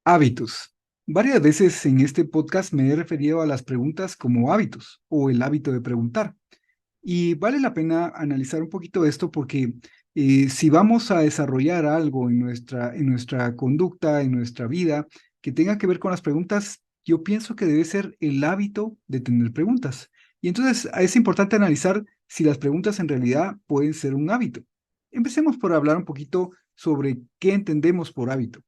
Hábitos. Varias veces en este podcast me he referido a las preguntas como hábitos o el hábito de preguntar. Y vale la pena analizar un poquito esto porque si vamos a desarrollar algo en nuestra conducta, en nuestra vida, que tenga que ver con las preguntas, yo pienso que debe ser el hábito de tener preguntas. Y entonces es importante analizar si las preguntas en realidad pueden ser un hábito. Empecemos por hablar un poquito sobre qué entendemos por hábito.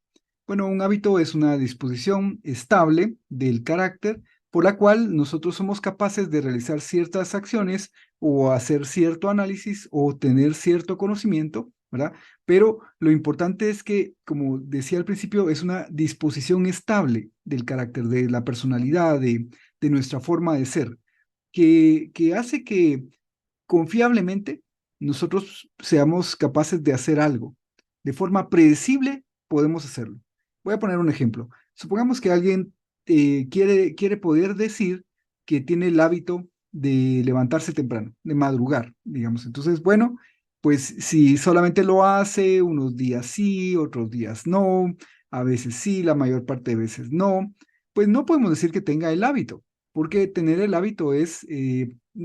Bueno, un hábito es una disposición estable del carácter por la cual nosotros somos capaces de realizar ciertas acciones o hacer cierto análisis o tener cierto conocimiento, ¿verdad? Pero lo importante es que, como decía al principio, es una disposición estable del carácter, de la personalidad, de nuestra forma de ser, que hace que confiablemente nosotros seamos capaces de hacer algo. De forma predecible podemos hacerlo. Voy a poner un ejemplo. Supongamos que alguien quiere poder decir que tiene el hábito de levantarse temprano, de madrugar, digamos. Entonces, bueno, pues si solamente lo hace unos días sí, otros días no, a veces sí, la mayor parte de veces no, pues no podemos decir que tenga el hábito, porque tener el hábito es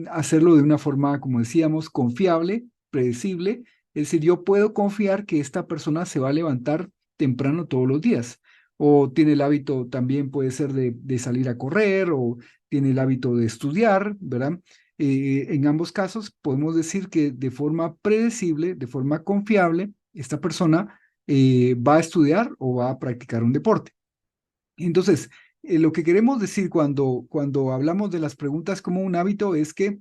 hacerlo de una forma, como decíamos, confiable, predecible. Es decir, yo puedo confiar que esta persona se va a levantar temprano todos los días. O tiene el hábito también puede ser de salir a correr o tiene el hábito de estudiar, ¿verdad? En ambos casos podemos decir que de forma predecible, de forma confiable, esta persona va a estudiar o va a practicar un deporte. Entonces, lo que queremos decir cuando hablamos de las preguntas como un hábito es que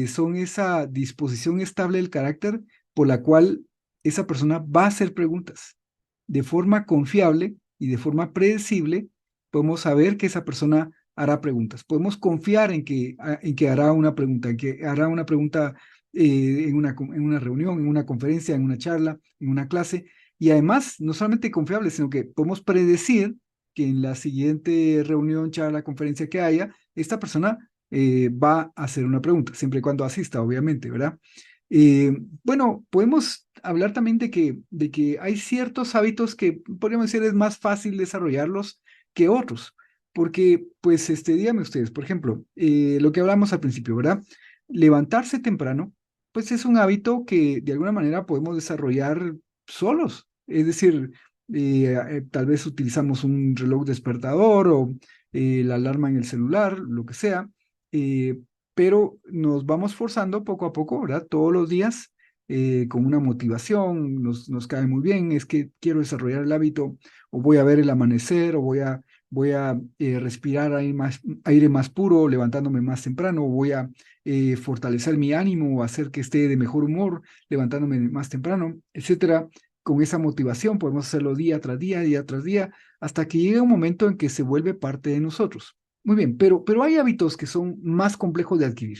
son esa disposición estable del carácter por la cual esa persona va a hacer preguntas. De forma confiable y de forma predecible, podemos saber que esa persona hará preguntas. Podemos confiar en que hará una pregunta, en que hará una pregunta en una reunión, en una conferencia, en una charla, en una clase. Y además, no solamente confiable, sino que podemos predecir que en la siguiente reunión, charla, conferencia que haya, esta persona va a hacer una pregunta, siempre y cuando asista, obviamente, ¿verdad? Eh, bueno, podemos hablar también de que hay ciertos hábitos que podríamos decir es más fácil desarrollarlos que otros, porque, pues, díganme ustedes, por ejemplo, lo que hablamos al principio, ¿verdad? Levantarse temprano, pues es un hábito que de alguna manera podemos desarrollar solos, es decir, tal vez utilizamos un reloj despertador o la alarma en el celular, lo que sea, eh, pero nos vamos forzando poco a poco, ¿verdad? Todos los días con una motivación, nos cae muy bien, es que quiero desarrollar el hábito, o voy a ver el amanecer, o voy a respirar aire más puro, levantándome más temprano, o voy a fortalecer mi ánimo, o hacer que esté de mejor humor, levantándome más temprano, etcétera. Con esa motivación podemos hacerlo día tras día, hasta que llegue un momento en que se vuelve parte de nosotros. Muy bien, pero hay hábitos que son más complejos de adquirir.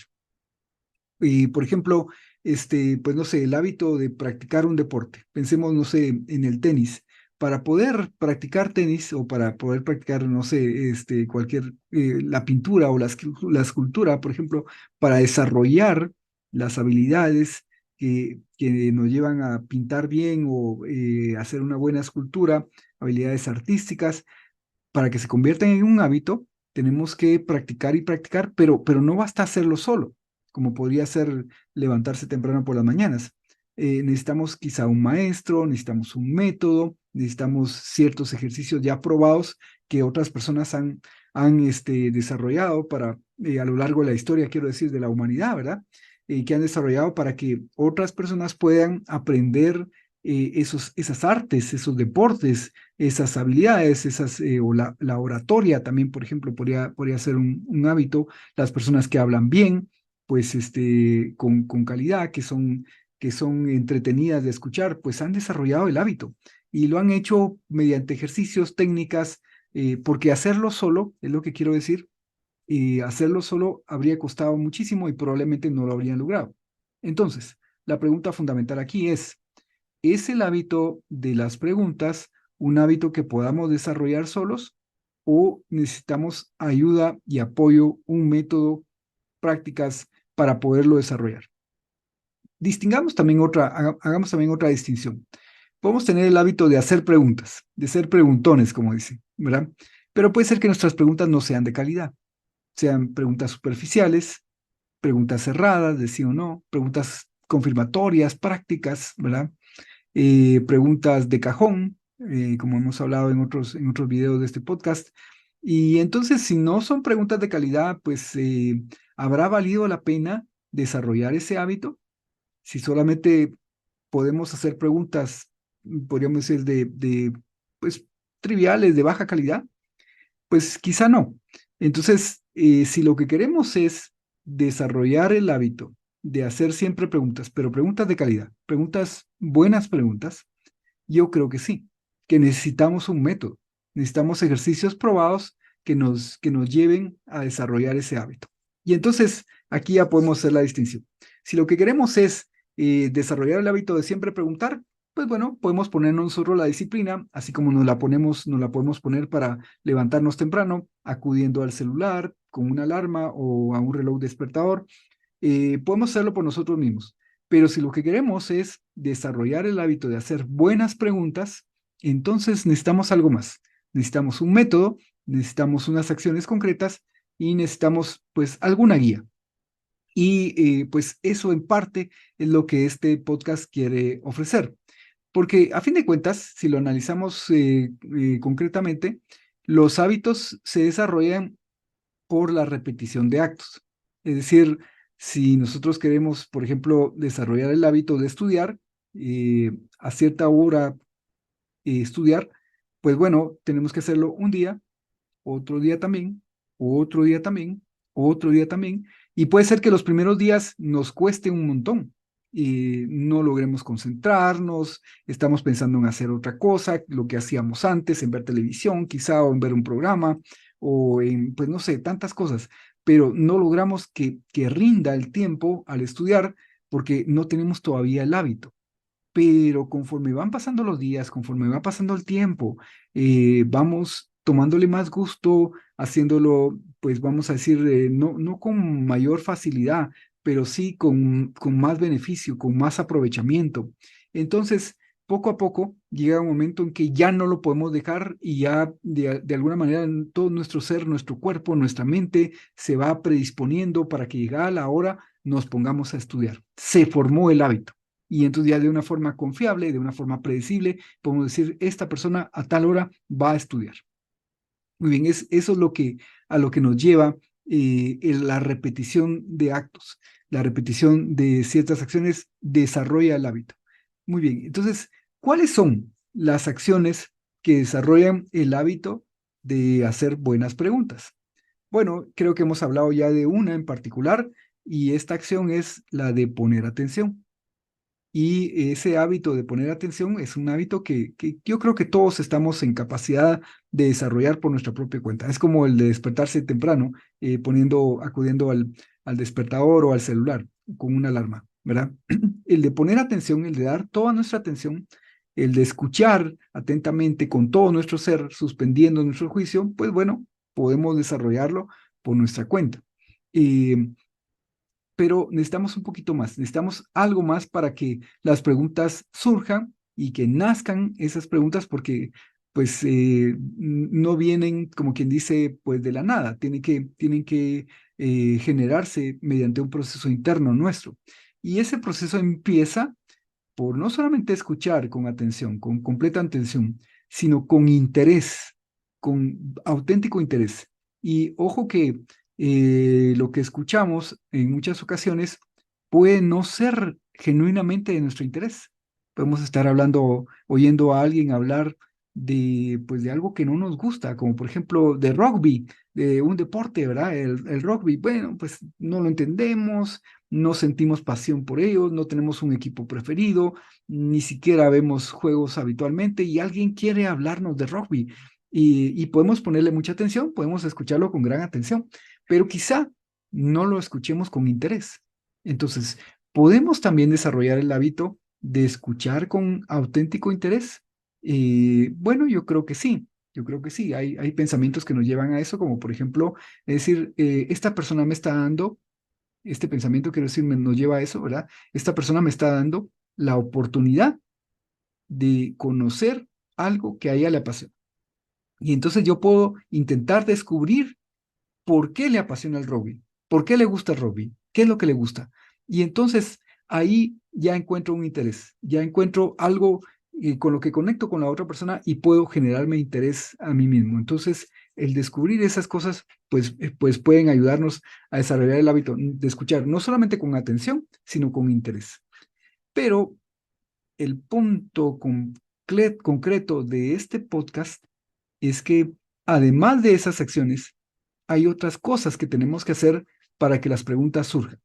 Y, por ejemplo, pues no sé, el hábito de practicar un deporte. Pensemos, no sé, en el tenis. Para poder practicar tenis o para poder practicar, no sé, cualquier, la pintura o la escultura, por ejemplo, para desarrollar las habilidades que nos llevan a pintar bien o hacer una buena escultura, habilidades artísticas, para que se conviertan en un hábito, tenemos que practicar y practicar, pero no basta hacerlo solo, como podría ser levantarse temprano por las mañanas. Necesitamos quizá un maestro, necesitamos un método, necesitamos ciertos ejercicios ya probados que otras personas han desarrollado para, a lo largo de la historia, quiero decir, de la humanidad, ¿verdad? Que han desarrollado para que otras personas puedan aprender esas artes, esos deportes, esas habilidades, o la oratoria también, por ejemplo, podría ser un hábito. Las personas que hablan bien, pues con calidad, que son entretenidas de escuchar, pues han desarrollado el hábito y lo han hecho mediante ejercicios, técnicas, porque hacerlo solo, es lo que quiero decir, y hacerlo solo habría costado muchísimo y probablemente no lo habrían logrado. Entonces, la pregunta fundamental aquí ¿es el hábito de las preguntas un hábito que podamos desarrollar solos o necesitamos ayuda y apoyo, un método, prácticas para poderlo desarrollar? Hagamos también otra distinción. Podemos tener el hábito de hacer preguntas, de ser preguntones, como dicen, ¿verdad? Pero puede ser que nuestras preguntas no sean de calidad, sean preguntas superficiales, preguntas cerradas, de sí o no, preguntas confirmatorias, prácticas, ¿verdad? Preguntas de cajón, como hemos hablado en otros videos de este podcast. Y entonces, si no son preguntas de calidad, pues ¿habrá valido la pena desarrollar ese hábito? Si solamente podemos hacer preguntas, podríamos decir, pues, triviales, de baja calidad, pues quizá no. Entonces, si lo que queremos es desarrollar el hábito de hacer siempre preguntas, pero preguntas de calidad, preguntas, buenas preguntas, yo creo que sí, que necesitamos un método, necesitamos ejercicios probados que nos lleven a desarrollar ese hábito. Y entonces, aquí ya podemos hacer la distinción. Si lo que queremos es desarrollar el hábito de siempre preguntar, pues bueno, podemos ponernos nosotros la disciplina, así como nos la podemos poner para levantarnos temprano, acudiendo al celular con una alarma o a un reloj despertador. Podemos hacerlo por nosotros mismos, pero si lo que queremos es desarrollar el hábito de hacer buenas preguntas, entonces necesitamos algo más. Necesitamos un método, necesitamos unas acciones concretas y necesitamos pues alguna guía. Y pues eso en parte es lo que este podcast quiere ofrecer. Porque a fin de cuentas, si lo analizamos concretamente, los hábitos se desarrollan por la repetición de actos. Es decir, si nosotros queremos, por ejemplo, desarrollar el hábito de estudiar, a cierta hora estudiar, pues bueno, tenemos que hacerlo un día, otro día también, otro día también, otro día también, y puede ser que los primeros días nos cueste un montón. Y no logremos concentrarnos, estamos pensando en hacer otra cosa, lo que hacíamos antes, en ver televisión quizá, o en ver un programa, o en, pues no sé, tantas cosas, pero no logramos que rinda el tiempo al estudiar porque no tenemos todavía el hábito. Pero conforme van pasando los días, conforme va pasando el tiempo, vamos tomándole más gusto, haciéndolo, pues vamos a decir, no con mayor facilidad, pero sí con más beneficio, con más aprovechamiento. Entonces, poco a poco llega un momento en que ya no lo podemos dejar y ya de alguna manera en todo nuestro ser, nuestro cuerpo, nuestra mente se va predisponiendo para que llegada la hora nos pongamos a estudiar. Se formó el hábito. Y entonces ya de una forma confiable, de una forma predecible, podemos decir, esta persona a tal hora va a estudiar. Muy bien, eso es lo que, a lo que nos lleva la repetición de actos, la repetición de ciertas acciones desarrolla el hábito. Muy bien, entonces, ¿cuáles son las acciones que desarrollan el hábito de hacer buenas preguntas? Bueno, creo que hemos hablado ya de una en particular y esta acción es la de poner atención. Y ese hábito de poner atención es un hábito que yo creo que todos estamos en capacidad de desarrollar por nuestra propia cuenta. Es como el de despertarse temprano, acudiendo al despertador o al celular con una alarma, ¿verdad? El de poner atención, el de dar toda nuestra atención, el de escuchar atentamente con todo nuestro ser, suspendiendo nuestro juicio, pues bueno, podemos desarrollarlo por nuestra cuenta. Eh, pero necesitamos un poquito más, necesitamos algo más para que las preguntas surjan y que nazcan esas preguntas porque pues no vienen, como quien dice, pues de la nada, tienen que generarse mediante un proceso interno nuestro. Y ese proceso empieza por no solamente escuchar con atención, con completa atención, sino con interés, con auténtico interés. Y ojo que lo que escuchamos en muchas ocasiones puede no ser genuinamente de nuestro interés. Podemos estar hablando, oyendo a alguien hablar pues de algo que no nos gusta, como por ejemplo de rugby, de un deporte, ¿verdad? El rugby, bueno, pues no lo entendemos, no sentimos pasión por ello, no tenemos un equipo preferido, ni siquiera vemos juegos habitualmente y alguien quiere hablarnos de rugby y podemos ponerle mucha atención, podemos escucharlo con gran atención, pero quizá no lo escuchemos con interés. Entonces, podemos también desarrollar el hábito de escuchar con auténtico interés. Bueno, yo creo que sí. Yo creo que sí, hay pensamientos que nos llevan a eso, como por ejemplo, es decir, esta persona me está dando este pensamiento, quiero decir, nos lleva a eso, ¿verdad? Esta persona me está dando la oportunidad de conocer algo que a ella le apasiona. Y entonces yo puedo intentar descubrir por qué le apasiona el rugby, por qué le gusta el rugby, qué es lo que le gusta. Y entonces ahí ya encuentro un interés, ya encuentro algo con lo que conecto con la otra persona y puedo generarme interés a mí mismo. Entonces, el descubrir esas cosas, pues pueden ayudarnos a desarrollar el hábito de escuchar, no solamente con atención, sino con interés. Pero el punto concreto de este podcast es que además de esas acciones, hay otras cosas que tenemos que hacer para que las preguntas surjan.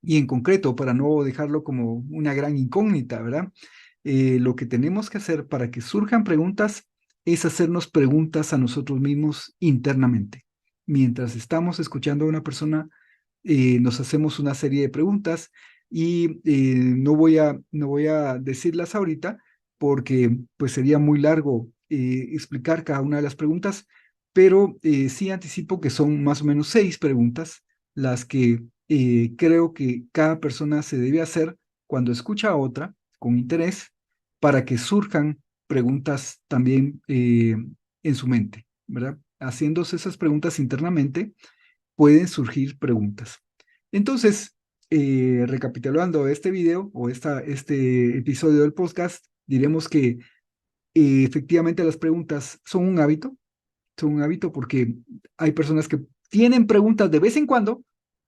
Y en concreto, para no dejarlo como una gran incógnita, ¿verdad? Lo que tenemos que hacer para que surjan preguntas es hacernos preguntas a nosotros mismos internamente. Mientras estamos escuchando a una persona, nos hacemos una serie de preguntas y no voy a decirlas ahorita porque pues sería muy largo explicar cada una de las preguntas, pero sí anticipo que son más o menos 6 preguntas las que creo que cada persona se debe hacer cuando escucha a otra con interés para que surjan preguntas también en su mente, ¿verdad? Haciéndose esas preguntas internamente, pueden surgir preguntas. Entonces, recapitulando este video o este episodio del podcast, diremos que efectivamente las preguntas son un hábito porque hay personas que tienen preguntas de vez en cuando,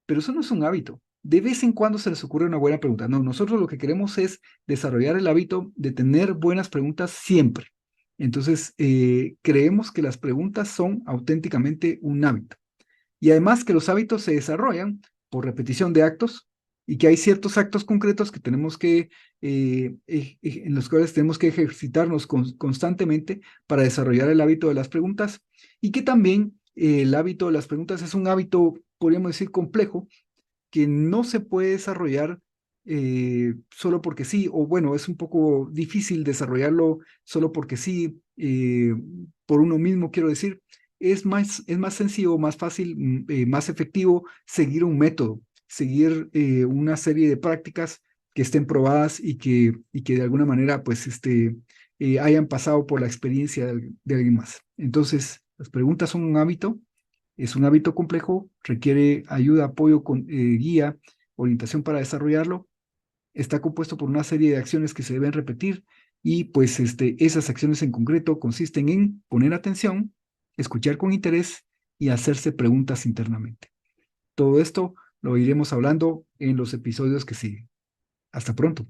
pero eso no es un hábito. De vez en cuando se les ocurre una buena pregunta. No, nosotros lo que queremos es desarrollar el hábito de tener buenas preguntas siempre. Entonces, creemos que las preguntas son auténticamente un hábito. Y además que los hábitos se desarrollan por repetición de actos y que hay ciertos actos concretos que tenemos en los cuales tenemos que ejercitarnos constantemente para desarrollar el hábito de las preguntas y que también el hábito de las preguntas es un hábito, podríamos decir, complejo que no se puede desarrollar solo porque sí, o bueno, es un poco difícil desarrollarlo solo porque sí, por uno mismo, quiero decir, es más sencillo, más fácil, más efectivo seguir un método, seguir una serie de prácticas que estén probadas y que de alguna manera, pues, hayan pasado por la experiencia de alguien más. Entonces, las preguntas son un hábito, es un hábito complejo, requiere ayuda, apoyo, guía, orientación para desarrollarlo. Está compuesto por una serie de acciones que se deben repetir y pues esas acciones en concreto consisten en poner atención, escuchar con interés y hacerse preguntas internamente. Todo esto lo iremos hablando en los episodios que siguen. Hasta pronto.